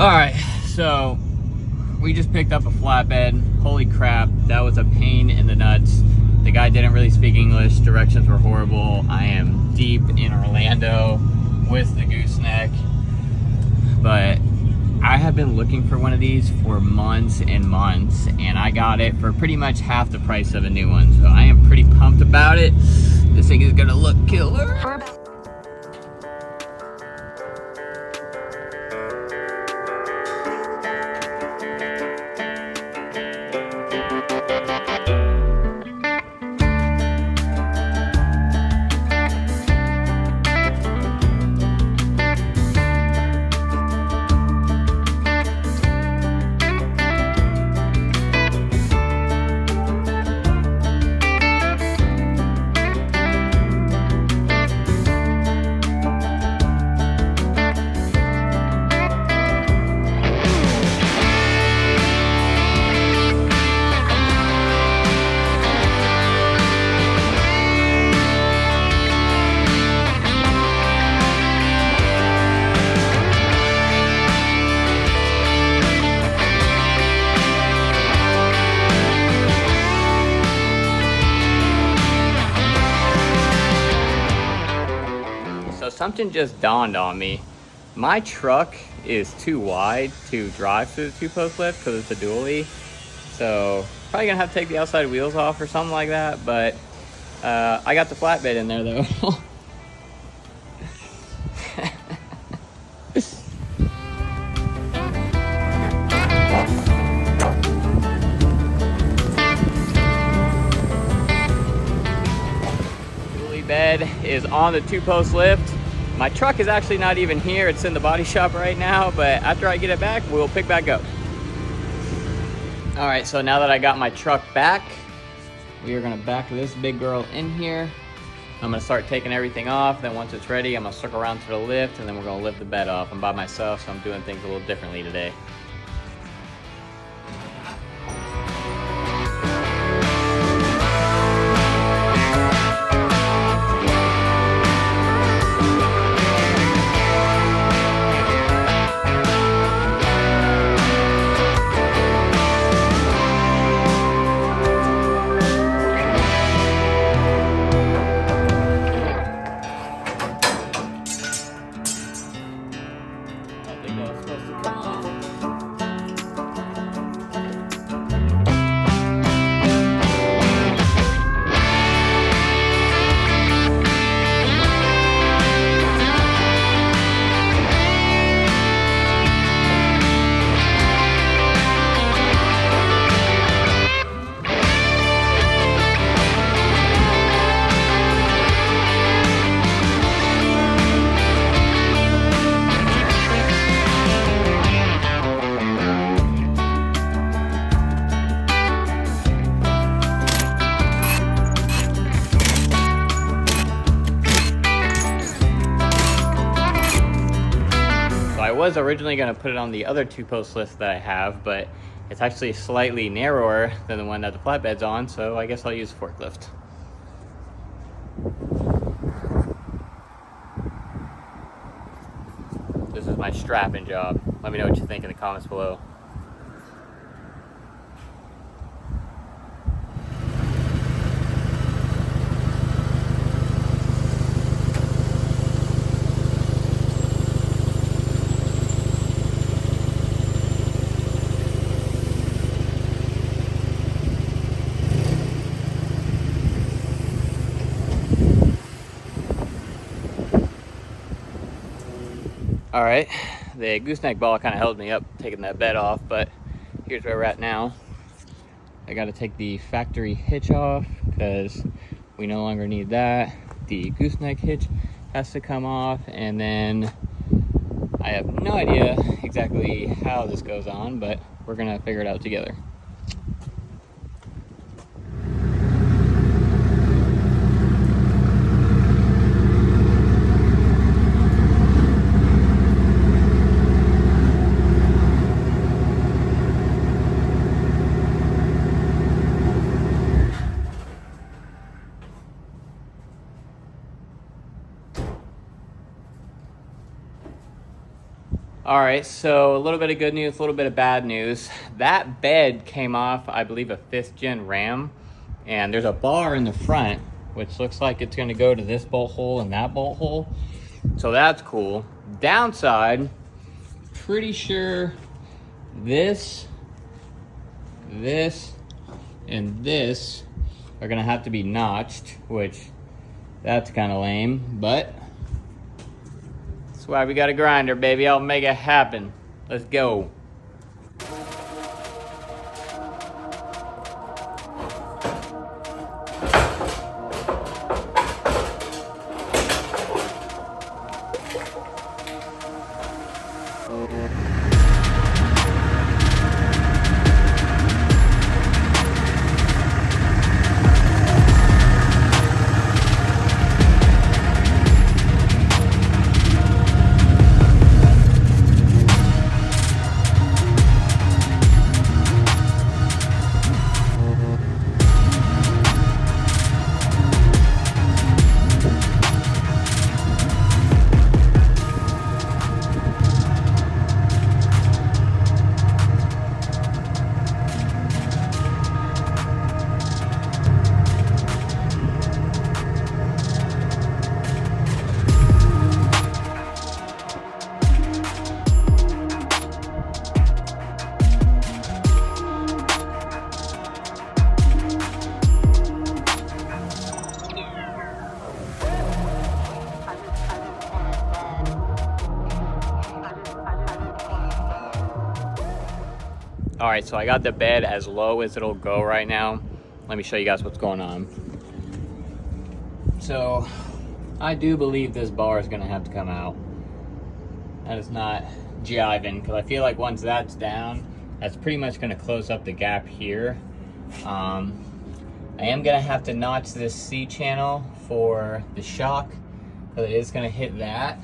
Alright, so we just picked up a flatbed. Holy crap, that was a pain in the nuts. The guy didn't really speak English, directions were horrible. I am deep in Orlando with the gooseneck, but I have been looking for one of these for months and months, and I got it for pretty much half the price of a new one, so I am pretty pumped about it. This thing is gonna look killer. So something just dawned on me. My truck is too wide to drive through the two-post lift because it's a dually. So probably gonna have to take the outside wheels off or something like that, but I got the flatbed in there though. Bed is on the two-post lift. My truck is actually not even here. It's in the body shop right now, but after I get it back, we'll pick back up. All right, so now that I got my truck back, we are gonna back this big girl in here. I'm gonna start taking everything off. Then once it's ready, I'm gonna circle around to the lift, and then we're gonna lift the bed off. I'm by myself, so I'm doing things a little differently today. I was originally going to put it on the other two-post lift that I have, but it's actually slightly narrower than the one that the flatbed's on, so I guess I'll use a forklift. This is my strapping job. Let me know what you think in the comments below. All right, the gooseneck ball kind of held me up taking that bed off, but here's where we're at now. I got to take the factory hitch off because we no longer need that. The gooseneck hitch has to come off, and then I have no idea exactly how this goes on, but we're gonna figure it out together. All right, so a little bit of good news, a little bit of bad news. That bed came off, I believe, a 5th gen Ram, and there's a bar in the front, which looks like it's gonna go to this bolt hole and that bolt hole. So that's cool. Downside, pretty sure this, and this are gonna have to be notched, which that's kind of lame, but that's why we got a grinder, baby. I'll make it happen. Let's go. All right, so I got the bed as low as it'll go right now. Let me show you guys what's going on. So I do believe this bar is gonna have to come out. That is not jiving, because I feel like once that's down, that's pretty much gonna close up the gap here. I am gonna have to notch this C channel for the shock, because it is gonna hit that.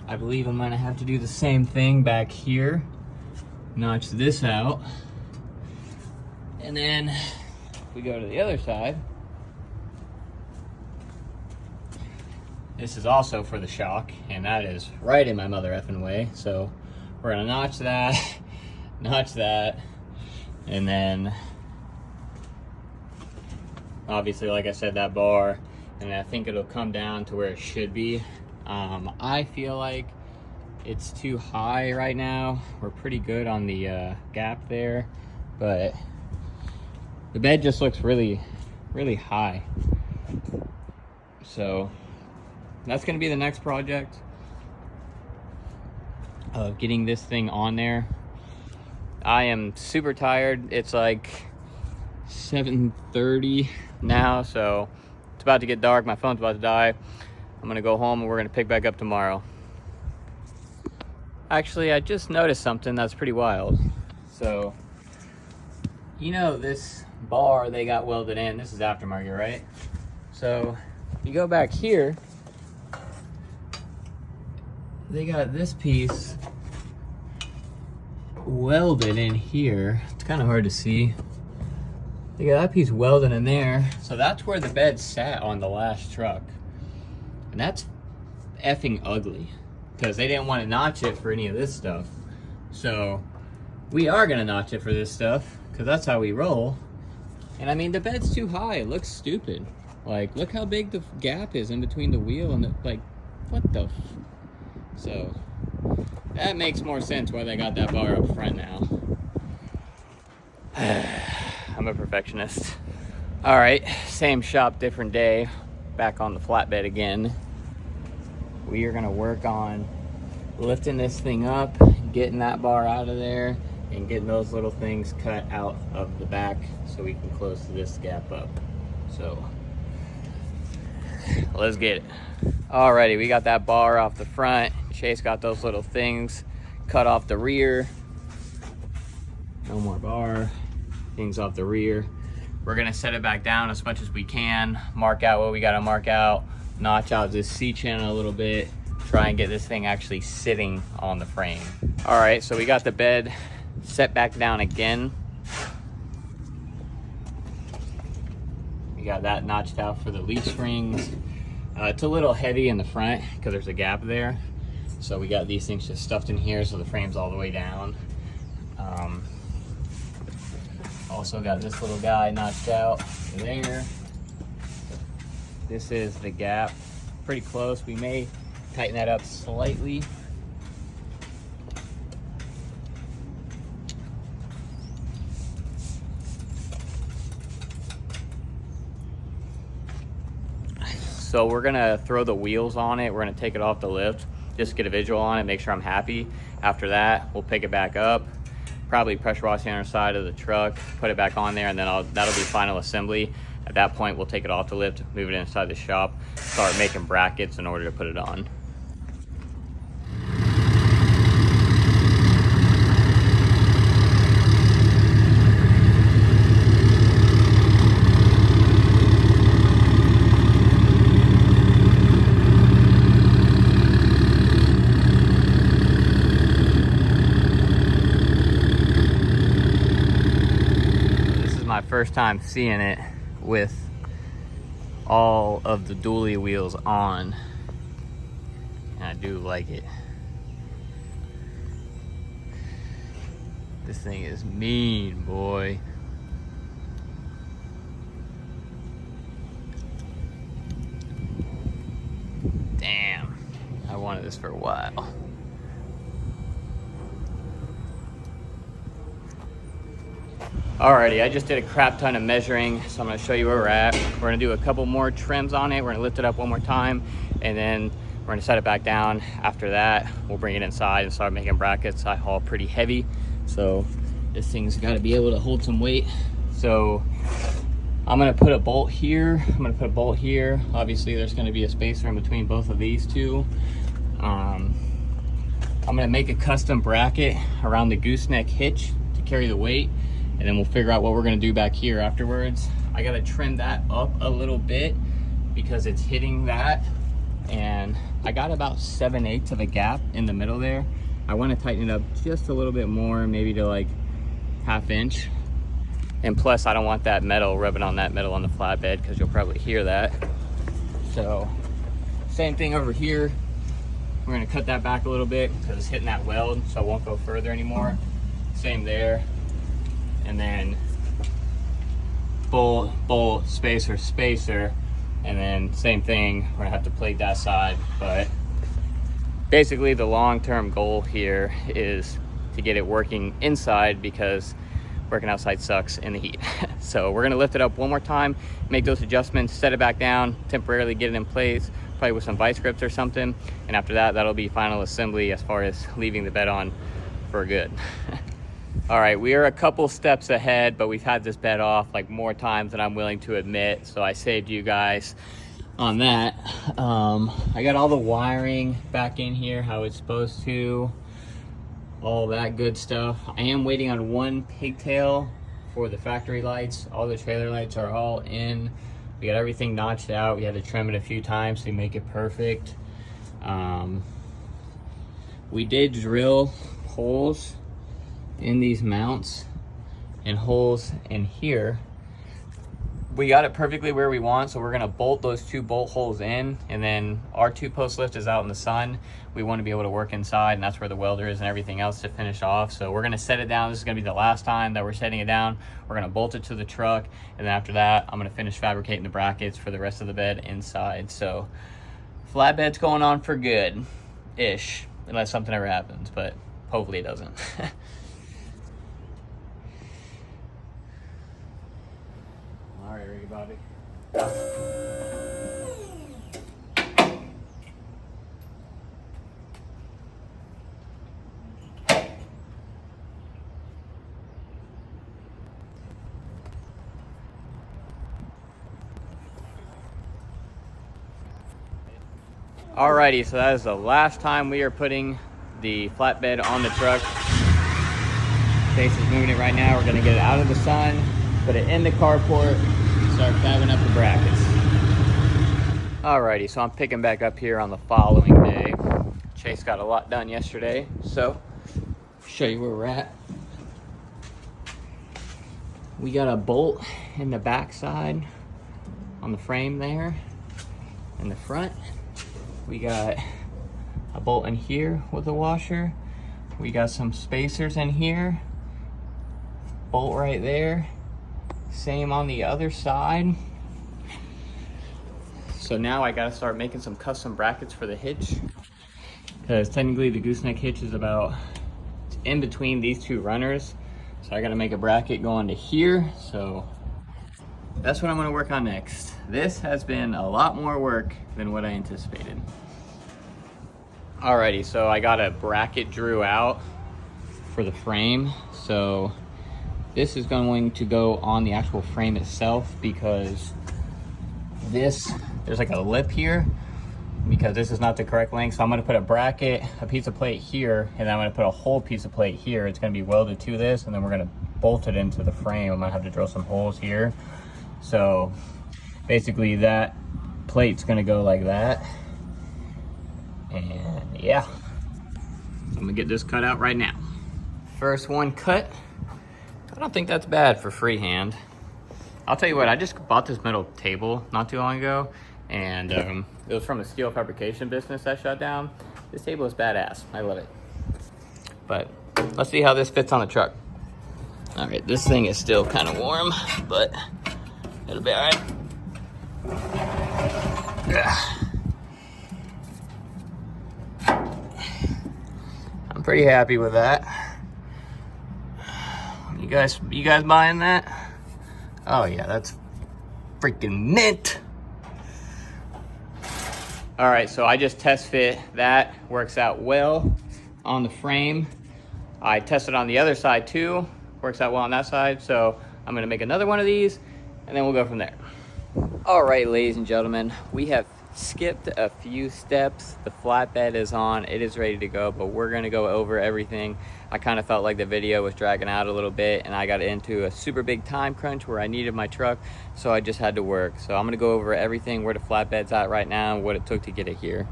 I believe I'm gonna have to do the same thing back here. Notch this out. And then if we go to the other side, this is also for the shock, and that is right in my mother effing way. So we're gonna notch that, notch that, and then obviously, like I said, that bar, and I think it'll come down to where it should be. I feel like it's too high right now. We're pretty good on the gap there, but the bed just looks really, really high. So that's gonna be the next project of getting this thing on there. I am super tired. It's like 7:30 now, so it's about to get dark. My phone's about to die. I'm gonna go home and we're gonna pick back up tomorrow. Actually, I just noticed something that's pretty wild. So, you know this bar they got welded in, this is aftermarket, right? So, you go back here, they got this piece welded in here. It's kind of hard to see. They got that piece welded in there. So that's where the bed sat on the last truck. And that's effing ugly, because they didn't want to notch it for any of this stuff. So we are gonna notch it for this stuff, because that's how we roll. And I mean, the bed's too high, it looks stupid. Like, look how big the gap is in between the wheel and the, like, what the f. So that makes more sense why they got that bar up front now. I'm a perfectionist. All right, same shop, different day. Back on the flatbed again. We are gonna work on lifting this thing up, getting that bar out of there, and getting those little things cut out of the back so we can close this gap up. So let's get it. Alrighty, we got that bar off the front. Chase got those little things cut off the rear. No more bar, things off the rear. We're gonna set it back down as much as we can, mark out what we gotta mark out, notch out this C channel a little bit, try and get this thing actually sitting on the frame. All right, so we got the bed set back down again. We got that notched out for the leaf springs. It's a little heavy in the front because there's a gap there. So we got these things just stuffed in here so the frame's all the way down. Also got this little guy notched out there. This is the gap, pretty close. We may tighten that up slightly. So we're gonna throw the wheels on it. We're gonna take it off the lift, just get a visual on it, make sure I'm happy. After that, we'll pick it back up, probably pressure wash the underside of the truck, put it back on there, and then that'll be final assembly. At that point, we'll take it off the lift, move it inside the shop, start making brackets in order to put it on. First time seeing it with all of the dually wheels on, and I do like it. This thing is mean, boy. Damn, I wanted this for a while. Alrighty, I just did a crap ton of measuring, so I'm gonna show you where we're at. We're gonna do a couple more trims on it. We're gonna lift it up one more time, and then we're gonna set it back down. After that, we'll bring it inside and start making brackets. I haul pretty heavy, so this thing's gotta be able to hold some weight. So I'm gonna put a bolt here. I'm gonna put a bolt here. Obviously, there's gonna be a spacer in between both of these two. I'm gonna make a custom bracket around the gooseneck hitch to carry the weight, and then we'll figure out what we're gonna do back here afterwards. I gotta trim that up a little bit because it's hitting that, and I got about 7/8 of a gap in the middle there. I wanna tighten it up just a little bit more, maybe to like 1/2 inch. And plus, I don't want that metal rubbing on that metal on the flatbed because you'll probably hear that. So, same thing over here. We're gonna cut that back a little bit because it's hitting that weld, so it won't go further anymore. Same there. And then bolt, spacer, spacer, and then same thing, we're gonna have to plate that side. But basically the long-term goal here is to get it working inside because working outside sucks in the heat. So we're gonna lift it up one more time, make those adjustments, set it back down, temporarily get it in place, probably with some vice grips or something. And after that, that'll be final assembly as far as leaving the bed on for good. All right, we are a couple steps ahead, but we've had this bed off like more times than I'm willing to admit, so I saved you guys on that. I got all the wiring back in here how it's supposed to, all that good stuff. I am waiting on one pigtail for the factory lights. All the trailer lights are all in. We got everything notched out. We had to trim it a few times to make it perfect. We did drill holes in these mounts and holes in here. We got it perfectly where we want, so we're gonna bolt those 2 bolt holes in, and then our 2-post lift is out in the sun. We want to be able to work inside, and that's where the welder is and everything else to finish off. So we're gonna set it down. This is gonna be the last time that we're setting it down. We're gonna bolt it to the truck, and then after that, I'm gonna finish fabricating the brackets for the rest of the bed inside. So flatbed's going on for good-ish, unless something ever happens, but hopefully it doesn't. All right, Ricky Bobby. Alrighty, so that is the last time we are putting the flatbed on the truck. Chase is moving it right now. We're gonna get it out of the sun, put it in the carport, start fabbing up the brackets. Alrighty, so I'm picking back up here on the following day. Chase got a lot done yesterday, so show you where we're at. We got a bolt in the back side on the frame there. In the front, we got a bolt in here with a washer. We got some spacers in here. Bolt right there. Same on the other side. So now I gotta start making some custom brackets for the hitch, because technically the gooseneck hitch is about in between these two runners. So I gotta make a bracket going to here. So that's what I'm gonna work on next. This has been a lot more work than what I anticipated. Alrighty, so I got a bracket drew out for the frame. So this is going to go on the actual frame itself, because there's like a lip here, because this is not the correct length. So I'm gonna put a bracket, a piece of plate here, and then I'm gonna put a whole piece of plate here. It's gonna be welded to this, and then we're gonna bolt it into the frame. I'm gonna have to drill some holes here. So basically that plate's gonna go like that. And yeah, so I'm gonna get this cut out right now. First one cut. I don't think that's bad for freehand. I'll tell you what, I just bought this metal table not too long ago, and it was from a steel fabrication business that shut down. This table is badass, I love it. But let's see how this fits on the truck. All right, this thing is still kind of warm, but it'll be all right. I'm pretty happy with that. You guys buying that? Oh yeah, that's freaking mint. All right, so I just test fit that. Works out well on the frame. I tested on the other side too. Works out well on that side. So I'm gonna make another one of these, and then we'll go from there. All right, ladies and gentlemen, we have skipped a few steps. The flatbed is on, it is ready to go, but we're gonna go over everything. I kind of felt like the video was dragging out a little bit, and I got into a super big time crunch where I needed my truck, so I just had to work. So I'm gonna go over everything, where the flatbed's at right now, and what it took to get it here.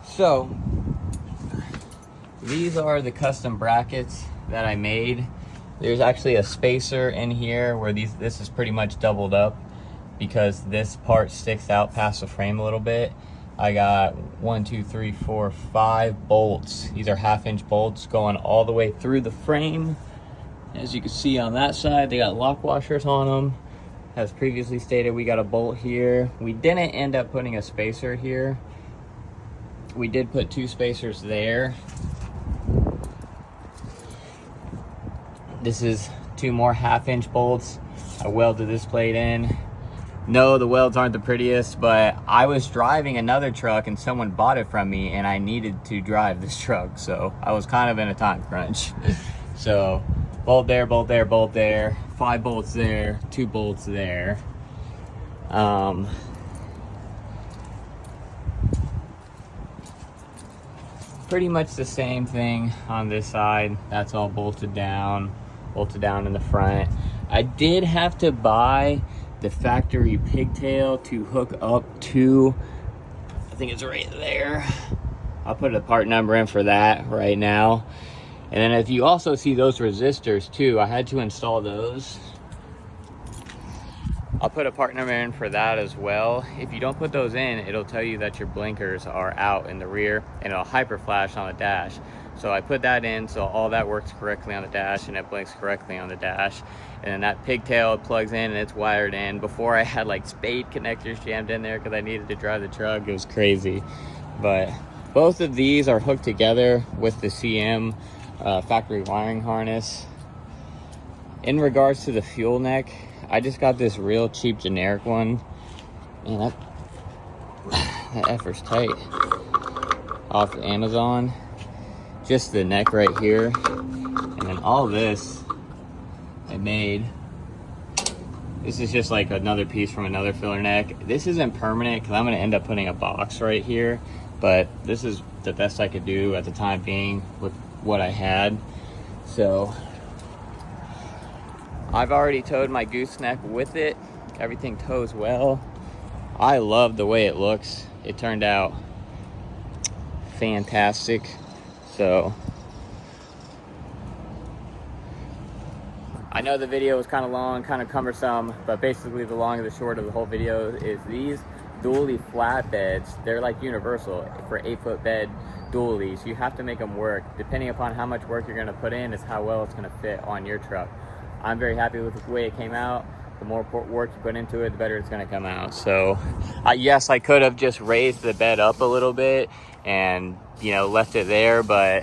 So these are the custom brackets that I made. There's actually a spacer in here where this is pretty much doubled up, because this part sticks out past the frame a little bit. I got 1, 2, 3, 4, 5 bolts. These are 1/2-inch bolts going all the way through the frame. As you can see on that side, they got lock washers on them. As previously stated, we got a bolt here. We didn't end up putting a spacer here. We did put 2 spacers there. This is 2 more 1/2-inch bolts. I welded this plate in. No, the welds aren't the prettiest, but I was driving another truck and someone bought it from me, and I needed to drive this truck, so I was kind of in a time crunch. So bolt there, bolt there, bolt there, 5 bolts there, 2 bolts there. Pretty much the same thing on this side. That's all bolted down in the front. I did have to buy the factory pigtail to hook up to, I think it's right there. I'll put a part number in for that right now. And then if you also see those resistors too, I had to install those. I'll put a part number in for that as well. If you don't put those in, it'll tell you that your blinkers are out in the rear, and it'll hyper flash on the dash. So I put that in, so all that works correctly on the dash, and it blinks correctly on the dash. And then that pigtail plugs in and it's wired in. Before, I had like spade connectors jammed in there because I needed to drive the truck. It was crazy. But both of these are hooked together with the CM factory wiring harness. In regards to the fuel neck, I just got this real cheap generic one. Man, that effort's tight. Off Amazon. Just the neck right here. And then all this I made. This is just like another piece from another filler neck. This isn't permanent because I'm going to end up putting a box right here, but this is the best I could do at the time being with what I had. So I've already towed my gooseneck with it. Everything tows well. I love the way it looks. It turned out fantastic. So I know the video was kind of long, kind of cumbersome, but basically the long and the short of the whole video is these dually flatbeds, they're like universal for 8-foot bed dualies. You have to make them work. Depending upon how much work you're going to put in is how well it's going to fit on your truck. I'm very happy with the way it came out. The more work you put into it, the better it's going to come out. So yes, I could have just raised the bed up a little bit and, you know, left it there, but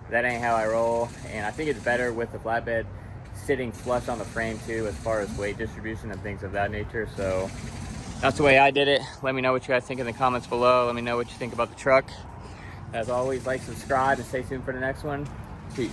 that ain't how I roll. And I think it's better with the flatbed sitting flush on the frame too, as far as weight distribution and things of that nature. So that's the way I did it. Let me know what you guys think in the comments below. Let me know what you think about the truck. As always, like, subscribe, and stay tuned for the next one. Peace.